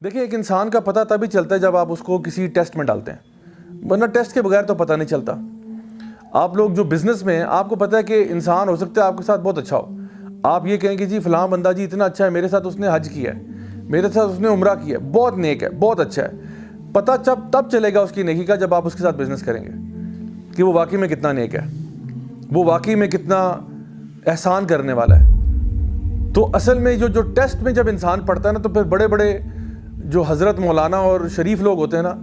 دیکھیں ایک انسان کا پتہ تبھی چلتا ہے جب آپ اس کو کسی ٹیسٹ میں ڈالتے ہیں، ورنہ ٹیسٹ کے بغیر تو پتہ نہیں چلتا۔ آپ لوگ جو بزنس میں ہیں، آپ کو پتہ ہے کہ انسان ہو سکتا ہے آپ کے ساتھ بہت اچھا ہو، آپ یہ کہیں کہ جی فلاں بندہ جی اتنا اچھا ہے، میرے ساتھ اس نے حج کیا ہے، میرے ساتھ اس نے عمرہ کیا ہے، بہت نیک ہے، بہت اچھا ہے۔ پتہ تب چلے گا اس کی نیکی کا جب آپ اس کے ساتھ بزنس کریں گے کہ وہ واقعی میں کتنا نیک ہے، وہ واقعی میں کتنا احسان کرنے والا ہے۔ تو اصل میں جو ٹیسٹ میں جب انسان پڑھتا ہے نا، تو پھر بڑے بڑے جو حضرت مولانا اور شریف لوگ ہوتے ہیں نا،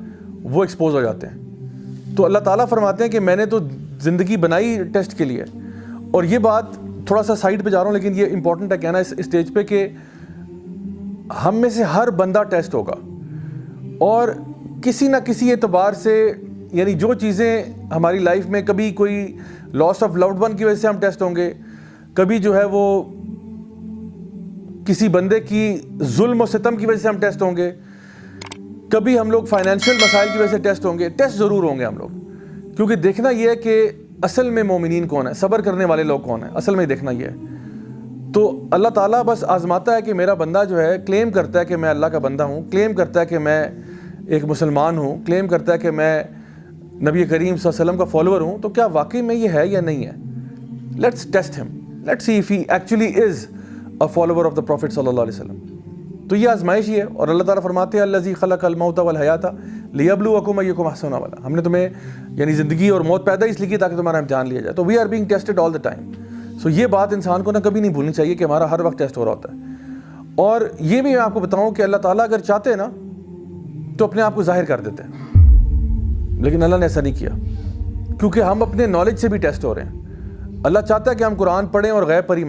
وہ ایکسپوز ہو جاتے ہیں۔ تو اللہ تعالیٰ فرماتے ہیں کہ میں نے تو زندگی بنائی ٹیسٹ کے لیے۔ اور یہ بات تھوڑا سا سائڈ پہ جا رہا ہوں، لیکن یہ امپورٹنٹ ہے کہنا اس اسٹیج پہ کہ ہم میں سے ہر بندہ ٹیسٹ ہوگا، اور کسی نہ کسی اعتبار سے، یعنی جو چیزیں ہماری لائف میں، کبھی کوئی لاس آف لوڈ ون کی وجہ سے ہم ٹیسٹ ہوں گے، کبھی جو ہے وہ کسی بندے کی ظلم و ستم کی وجہ سے ہم ٹیسٹ ہوں گے، کبھی ہم لوگ فائنینشیل مسائل کی وجہ سے ٹیسٹ ہوں گے۔ ٹیسٹ ضرور ہوں گے ہم لوگ، کیونکہ دیکھنا یہ ہے کہ اصل میں مومنین کون ہے، صبر کرنے والے لوگ کون ہیں، اصل میں دیکھنا یہ ہے۔ تو اللہ تعالیٰ بس آزماتا ہے کہ میرا بندہ جو ہے کلیم کرتا ہے کہ میں اللہ کا بندہ ہوں، کلیم کرتا ہے کہ میں ایک مسلمان ہوں، کلیم کرتا ہے کہ میں نبی کریم صلی اللہ علیہ وسلم کا فالوور ہوں، تو کیا واقعی میں یہ ہے یا نہیں ہے؟ لیٹس ٹیسٹ ہم، let's see if he actually is a follower of the Prophet صلی اللہ علیہ وسلم۔ تو یہ آزمائش ہی ہے، اور اللہ تعالیٰ فرماتے ہیں الذی خلق الموت والحیات لیبلوکم ایکم احسن عملا۔ ہم نے تمہیں یعنی زندگی اور موت پیدا اس لیے کی تاکہ تمہارا امتحان لیا جائے۔ تو we are being tested all the time. So یہ بات انسان کو کبھی نہیں بھولنی چاہیے کہ ہمارا ہر وقت ٹیسٹ ہو رہا ہوتا ہے۔ اور یہ بھی میں آپ کو بتاؤں کہ اللہ تعالیٰ اگر چاہتے نا تو اپنے آپ کو ظاہر کر دیتے ہیں، لیکن اللہ نے ایسا نہیں کیا، کیونکہ ہم اپنے نالج سے بھی ٹیسٹ ہو رہے ہیں۔ اللہ چاہتا ہے کہ ہم قرآن پڑھیں اور غیب پر ہی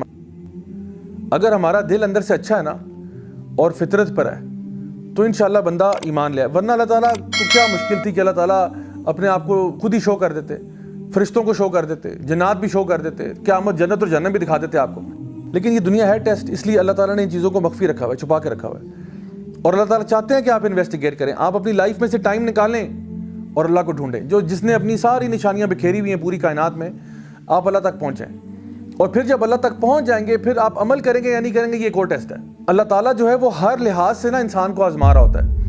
اگر ہمارا دل اندر سے اچھا ہے نا اور فطرت پر ہے تو انشاءاللہ بندہ ایمان لے آئے۔ ورنہ اللہ تعالیٰ کو کیا مشکل تھی کہ اللہ تعالیٰ اپنے آپ کو خود ہی شو کر دیتے، فرشتوں کو شو کر دیتے، جنات بھی شو کر دیتے، قیامت جنت اور جہنم بھی دکھا دیتے آپ کو۔ لیکن یہ دنیا ہے ٹیسٹ، اس لیے اللہ تعالیٰ نے ان چیزوں کو مخفی رکھا ہوا ہے، چھپا کے رکھا ہوا ہے۔ اور اللہ تعالیٰ چاہتے ہیں کہ آپ انویسٹیگیٹ کریں، آپ اپنی لائف میں سے ٹائم نکالیں اور اللہ کو ڈھونڈیں، جس نے اپنی ساری نشانیاں بکھیری ہوئی ہیں پوری کائنات میں، آپ اللہ تک پہنچیں۔ اور پھر جب اللہ تک پہنچ جائیں گے، پھر آپ عمل کریں گے یا نہیں کریں گے، یہ ایک اور ٹیسٹ ہے۔ اللہ تعالیٰ جو ہے وہ ہر لحاظ سے نا انسان کو آزما رہا ہوتا ہے۔